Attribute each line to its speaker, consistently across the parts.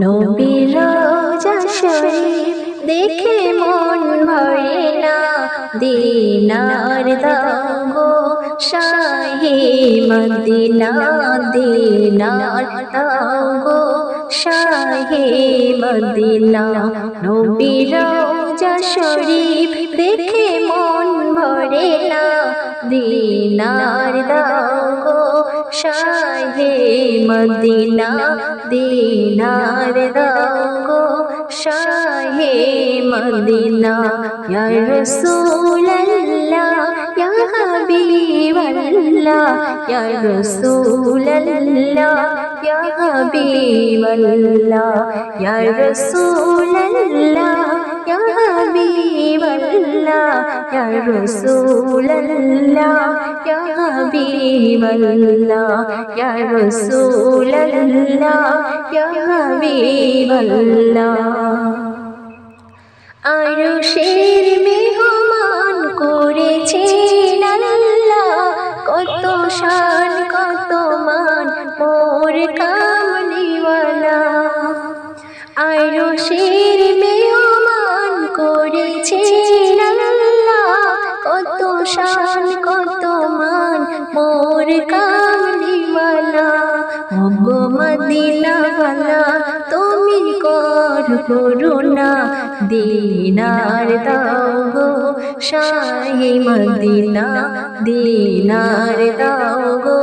Speaker 1: নবীর রওজা শরীফ দেখে মন ভরে না, দিনার দাও গো শাহে মদিনা, দিনার দাও গো শাহে মদিনা। নবীর রওজা শরীফ দেখে মন ভরে না, দিনার দাও গো শাহে মদিনা, দিনার দাও গো শাহে মদিনা। ইয়া রাসূলুল্লাহ ইয়া হাবিবাল্লাহ, ইয়া রাসূলুল্লাহ ইয়া হাবিবাল্লাহ, ইয়া রাসূলুল্লাহ ইয়া হাবিবাল্লাহ, ইয়া রাসূলুল্লাহ ইয়া হাবিবাল্লাহ, ইয়া রাসূলুল্লাহ ইয়া হাবিবাল্লাহ। আরশের মেহমান করেছেন আল্লাহ, কত শান কত মান মোর কামলিওয়ালা। আরশের মেহমান করেছেন আল্লাহ, কত শান কত মান মোর কামলিওয়ালা। ওগো মদিনাওয়ালা তুমি কর করুণা, দিনার দাও গো শাহে মদিনা, দিনার দাও গো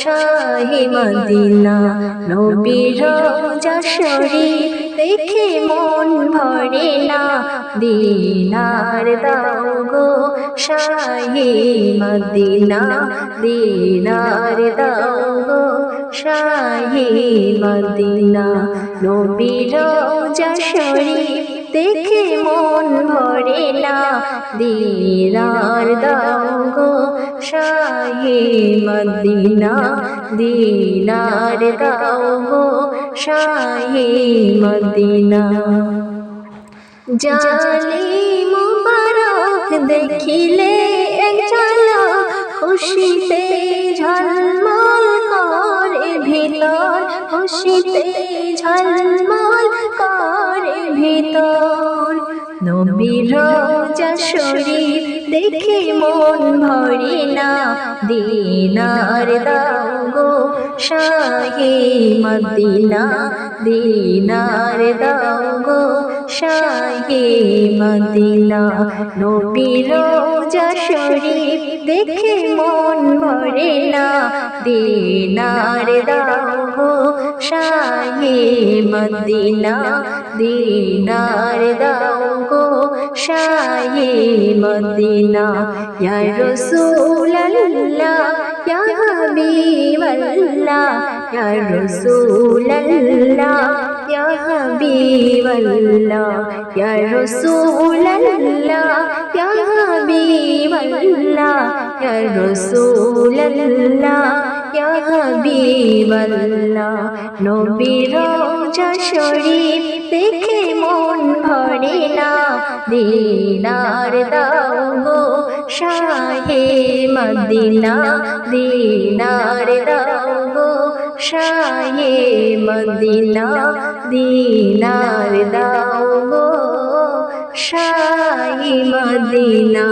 Speaker 1: শাহে মদিনা। নবীর রওজা শরীফ দেখে মন ভরে না, দিনার দাও গো শাহে মদিনা, দিনার দাও গো শাহে মদিনা। নবীর রওজা শরীফ দেখে মন ভরে না, দিনার দাও গো শাহে মদিনা, দিনার দাও গো শাহে মদিনা। জালিম মুবারক দেখিলে এক ঝলক, খুশিতে ঝলমল করে ভিতর, খুশিতে ঝলমল করে ভিতর। নবীর রওজা শরীফ দেখে মন ভরে না, দিনার দাও গো শাহে মদিনা, দিনার দাও গো শাহে মদিনা। নবীর রওজা শরীফ দেখে মন ভরে না, দিনার দাও গো শাহে মদিনা, দিনার দাও গো শাহে মদিনা। ইয়া রাসূলুল্লাহ ইয়া হাবিবাল্লাহ, ইয়া রাসূলুল্লাহ ইয়া হাবিবাল্লাহ, ইয়া রাসূলুল্লাহ ইয়া হাবিবাল্লাহ, ইয়া রাসূলুল্লাহ ইয়া হাবিবাল্লাহ। নবীর রওজা শরীফ দেখে মন ভরে না, দিনার দাও গো শাহে মদিনা, দিনার দাও গো শাহে মদিনা, দিনার দাও গো শাহে মদিনা।